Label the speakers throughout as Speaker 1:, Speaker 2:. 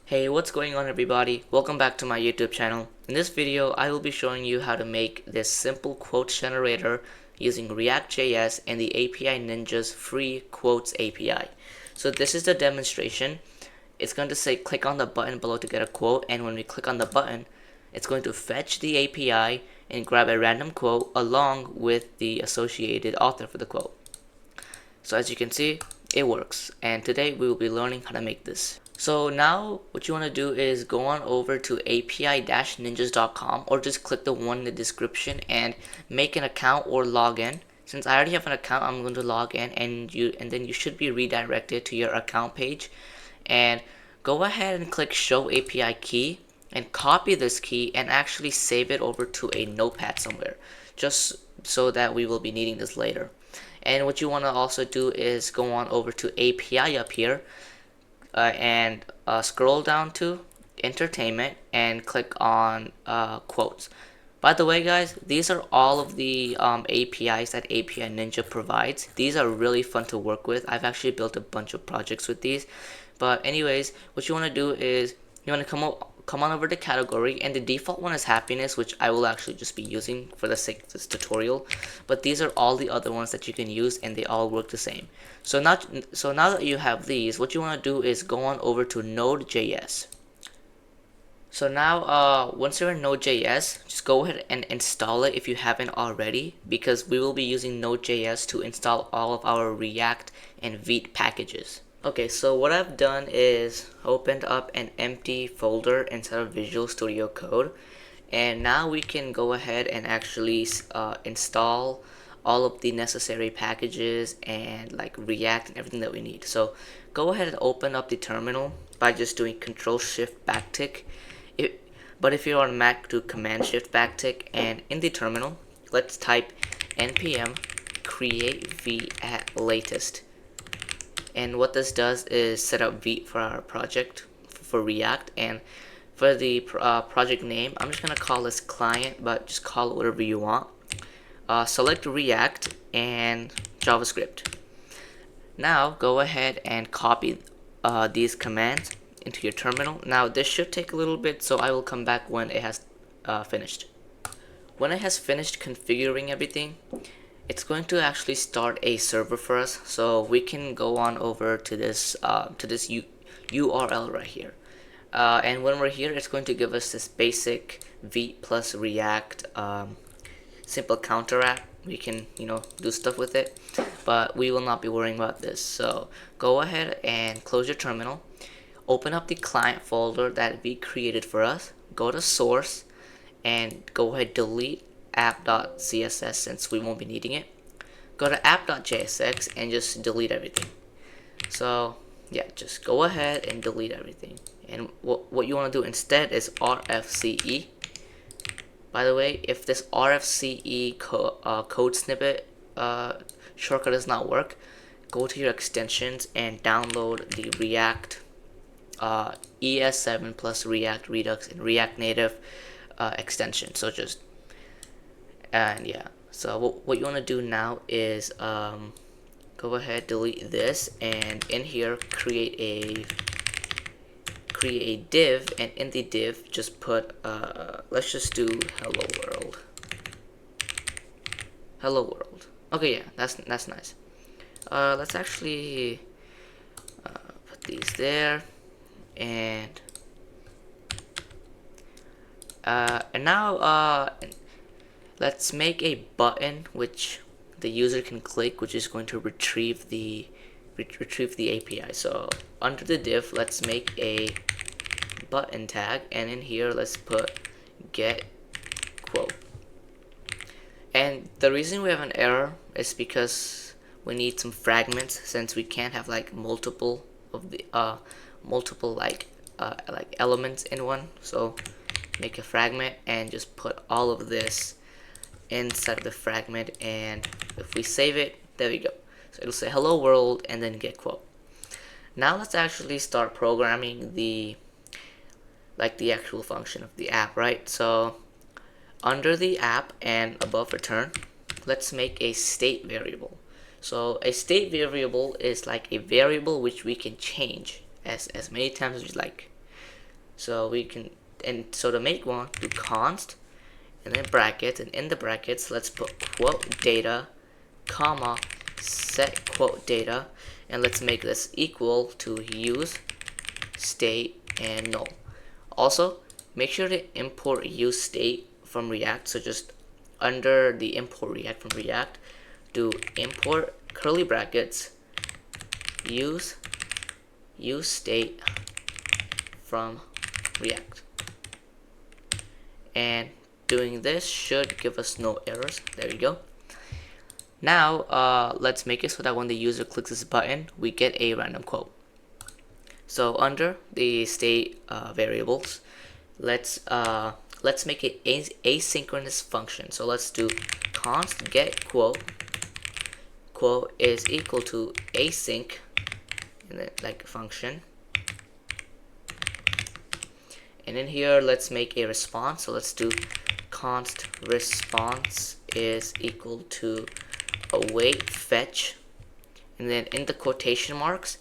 Speaker 1: Hey, what's going on everybody? Welcome back to my YouTube channel. In this video, I will be showing you how to make this simple quotes generator using React.js and the API Ninja's free quotes API. So this is the demonstration. It's going to say click on the button below to get a quote, and when we click on the button, it's going to fetch the API and grab a random quote along with the associated author for the quote. So as you can see, it works, and today we will be learning how to make this. So now what you want to do is go on over to api-ninjas.com or just click the one in the description and make an account or log in. Since I already have an account, I'm going to log in, and then you should be redirected to your account page, and go ahead and click show API key and copy this key and actually save it over to a notepad somewhere, just so that we will be needing this later. And what you want to also do is go on over to API up here and scroll down to entertainment and click on quotes. By the way guys, these are all of the APIs that API Ninja provides. These are really fun to work with. I've actually built a bunch of projects with these. But anyways, what you want to do is you want to come on over to category, and the default one is happiness, which I will actually just be using for the sake of this tutorial. But these are all the other ones that you can use, and they all work the same. So now that you have these, what you want to do is go on over to Node.js. So now once you're in Node.js, just go ahead and install it if you haven't already, because we will be using Node.js to install all of our React and Vite packages. Okay, so what I've done is opened up an empty folder inside of Visual Studio Code, and now we can go ahead and actually install all of the necessary packages and like React and everything that we need. So go ahead and open up the terminal by just doing Control-Shift backtick. But if you're on Mac, do Command-Shift backtick, and in the terminal, let's type npm create v at latest. And what this does is set up Vite for our project for React. And for the project name, I'm just going to call this client, but just call it whatever you want. Select React and JavaScript. Now go ahead and copy these commands into your terminal. Now this should take a little bit, so I will come back when it has finished. When it has finished configuring everything, it's going to actually start a server for us, so we can go on over to this URL right here. And when we're here, it's going to give us this basic Vite plus React simple counter app. We can do stuff with it, but we will not be worrying about this. So go ahead and close your terminal, open up the client folder that we created for us, go to source, and go ahead delete app.css since we won't be needing it. Go to app.jsx and just delete everything. So yeah, just go ahead and delete everything. And what you want to do instead is rfce. By the way, if this rfce code snippet shortcut does not work, go to your extensions and download the React ES7 plus React Redux and React Native extension. So just yeah, so what you want to do now is go ahead, delete this, and in here create a div, and in the div just put let's just do hello world. Okay, yeah, that's nice. Let's actually put these there, and now let's make a button which the user can click, which is going to retrieve the API. So under the div, let's make a button tag, and in here let's put get quote. And the reason we have an error is because we need some fragments, since we can't have like multiple of the like elements in one. So make a fragment and just put all of this inside of the fragment, and if we save it, there we go. So it'll say hello world and then get quote. Now let's actually start programming the actual function of the app, right? So under the app and above return, let's make a state variable. So a state variable is like a variable which we can change as many times as we like. So we can, and so to make one, do const and then brackets, and in the brackets let's put quote data, comma, set quote data, and let's make this equal to use state and null. Also, make sure to import use state from React. So just under the import React from React, do import curly brackets use state from React. And doing this should give us no errors. There you go. Now let's make it so that when the user clicks this button, we get a random quote. So under the state variables, let's make it asynchronous function. So let's do const get quote is equal to async, and then like function. And in here, let's make a response. So let's do const response is equal to await fetch, and then in the quotation marks,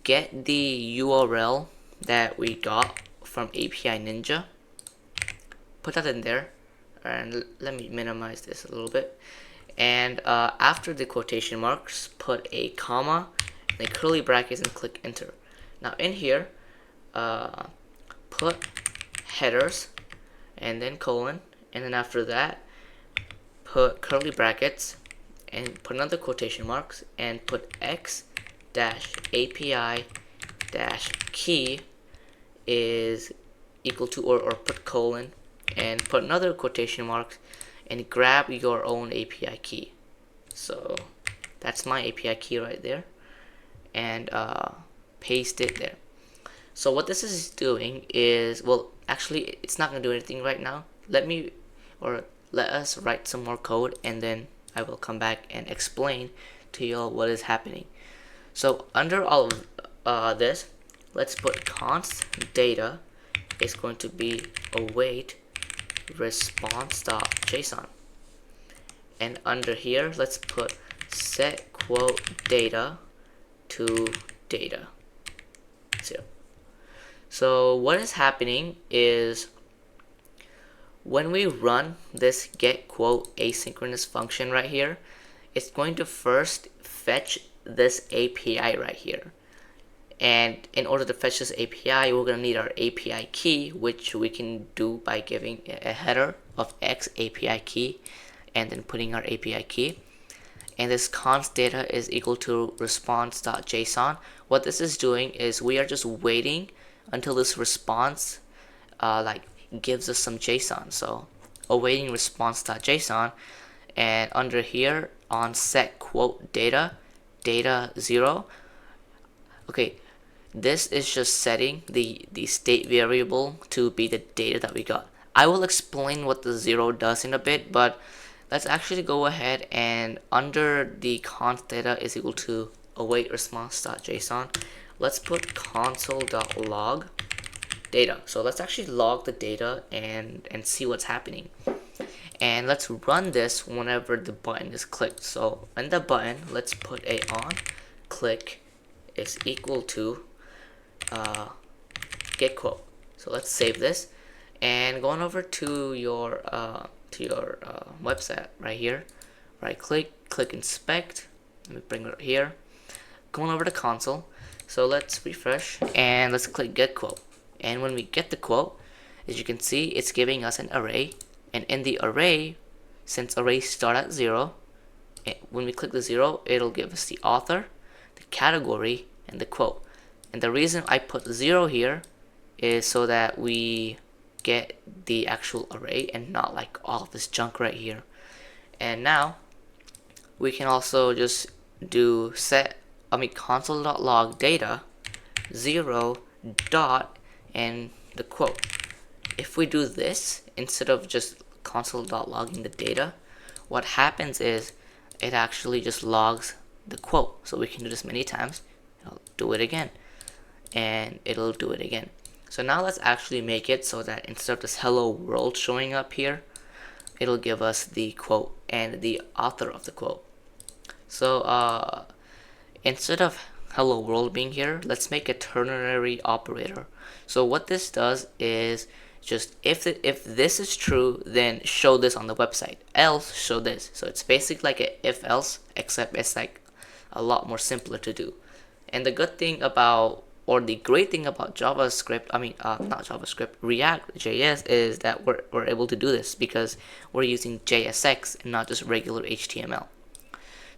Speaker 1: get the URL that we got from API Ninja. Put that in there, and let me minimize this a little bit. And after the quotation marks, put a comma, and then curly brackets, and click enter. Now in here, put headers, and then colon, and then after that, put curly brackets, and put another quotation marks, and put x dash API dash key is equal to, or put colon, and put another quotation marks, and grab your own API key. So that's my API key right there, and paste it there. So what this is doing is, well, actually it's not gonna do anything right now. Let us write some more code, and then I will come back and explain to y'all what is happening. So under all of this, let's put const data is going to be await response.json, and under here let's put set quote data to data. So what is happening is, when we run this get quote asynchronous function right here, it's going to first fetch this API right here. And in order to fetch this API, we're going to need our API key, which we can do by giving a header of x API key and then putting our API key. And this const data is equal to response.json. What this is doing is we are just waiting until this response gives us some JSON. So awaiting response.json, and under here on set quote data 0. Okay, this is just setting the state variable to be the data that we got. I will explain what the 0 does in a bit, but let's actually go ahead and under the const data is equal to await response.json, let's put console.log data. So let's actually log the data and see what's happening. And let's run this whenever the button is clicked. So in the button, let's put a on click is equal to get quote. So let's save this, and going over to your website right here, right click inspect. Let me bring it here. Going over to console. So let's refresh and let's click get quote. And when we get the quote, as you can see, it's giving us an array. And in the array, since arrays start at 0, when we click the 0, it'll give us the author, the category, and the quote. And the reason I put 0 here is so that we get the actual array and not like all of this junk right here. And now we can also just do console.log data 0 dot and the quote. If we do this instead of just console.logging the data, what happens is it actually just logs the quote. So we can do this many times. I'll do it again, and it'll do it again. So now let's actually make it so that instead of this hello world showing up here, it'll give us the quote and the author of the quote. So instead of hello world being here, let's make a ternary operator. So what this does is just if this is true, then show this on the website, else show this. So it's basically like a if else, except it's like a lot more simpler to do. And the good thing about, or the great thing about JavaScript, not JavaScript, React.js is that we're able to do this because we're using JSX and not just regular HTML.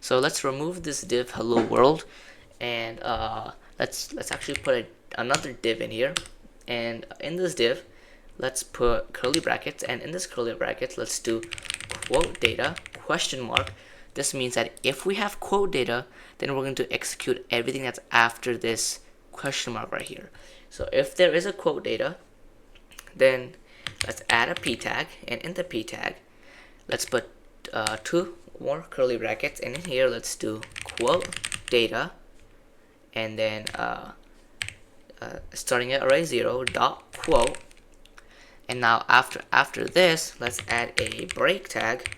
Speaker 1: So let's remove this div hello world, and let's actually put another div in here. And in this div, let's put curly brackets, and in this curly brackets, let's do quote data question mark. This means that if we have quote data, then we're going to execute everything that's after this question mark right here. So if there is a quote data, then let's add a p tag, and in the p tag, let's put 2 more curly brackets, and in here let's do quote data, and then starting at array 0 dot quote. And now after this, let's add a break tag.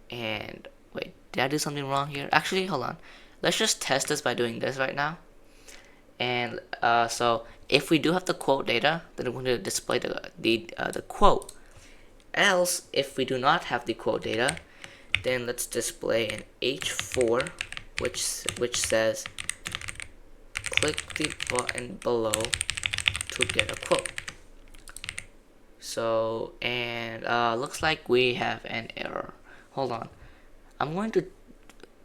Speaker 1: And wait, did I do something wrong here? Actually, hold on. Let's just test this by doing this right now. And so if we do have the quote data, then we're going to display the quote. Else, if we do not have the quote data, then let's display an h4, which says click the button below to get a quote. So, and looks like we have an error. Hold on, I'm going to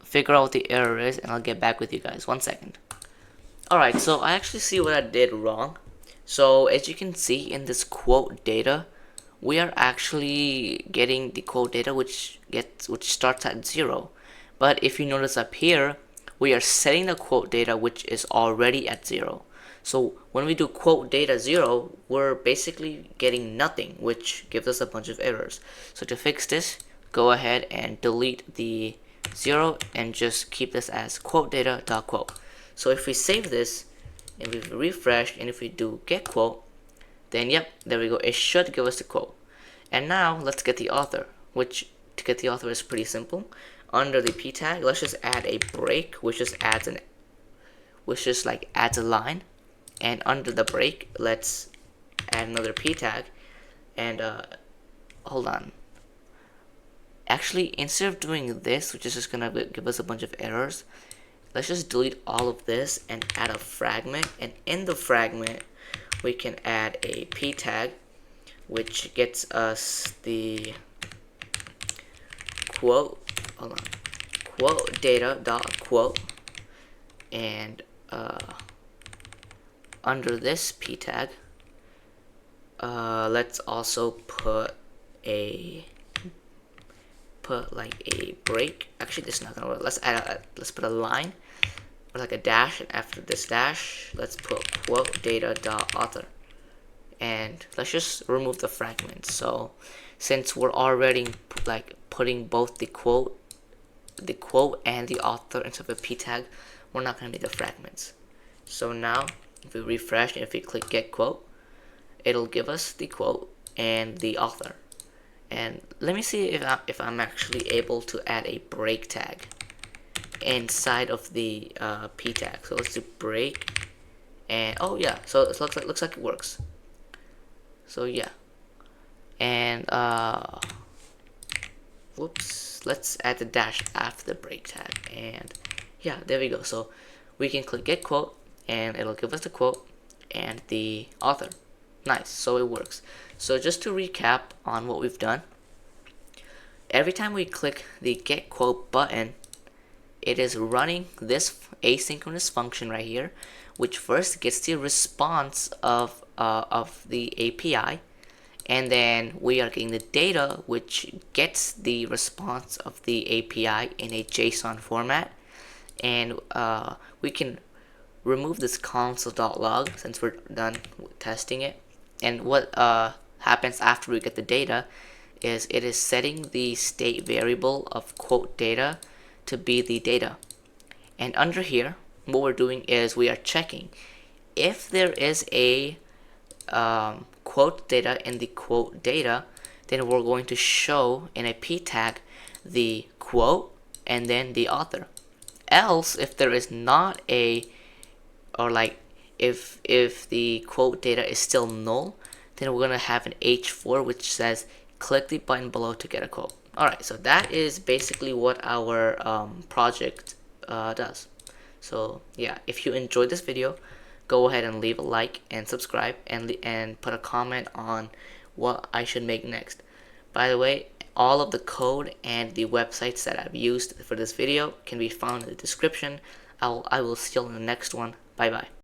Speaker 1: figure out what the error is, and I'll get back with you guys. 1 second. Alright, so I actually see what I did wrong. So as you can see in this quote data, we are actually getting the quote data which starts at 0. But if you notice up here, we are setting the quote data which is already at 0. So when we do quote data 0, we're basically getting nothing, which gives us a bunch of errors. So to fix this, go ahead and delete the 0 and just keep this as quote data dot quote. So if we save this and we refresh, and if we do get quote, then yep, there we go, it should give us the quote. And now let's get the author, which to get the author is pretty simple. Under the p tag, let's just add a break, which just adds a line. And under the break, let's add another p tag. And hold on, actually, instead of doing this, which is just gonna give us a bunch of errors, let's just delete all of this and add a fragment. And in the fragment, we can add a p tag, which gets us the quote, hold on, quote data dot quote. And under this p tag, let's also put like a break. Actually, this is not gonna work. Let's put a line or like a dash, and after this dash, let's put quote data dot author. And let's just remove the fragments. So since we're already like putting both the quote and the author into a p tag, we're not gonna need the fragments. So now if we refresh and if we click get quote, it'll give us the quote and the author. And let me see if I'm actually able to add a break tag inside of the p tag. So let's do break, and oh yeah, so it looks like it works. So yeah, and whoops, let's add the dash after the break tag, and yeah, there we go. So we can click get quote, and it'll give us the quote and the author. Nice, so it works. So just to recap on what we've done, every time we click the get quote button, it is running this asynchronous function right here, which first gets the response of the API, and then we are getting the data which gets the response of the API in a JSON format. And we can remove this console.log since we're done testing it. And what happens after we get the data is it is setting the state variable of quote data to be the data. And under here, what we're doing is we are checking if there is a quote data in the quote data, then we're going to show in a p tag the quote and then the author. Else, if there is not a or like if the quote data is still null, then we're gonna have an H4 which says click the button below to get a quote. Alright, so that is basically what our project does. So yeah, if you enjoyed this video, go ahead and leave a like and subscribe and put a comment on what I should make next. By the way, all of the code and the websites that I've used for this video can be found in the description. I will see you in the next one. Bye bye.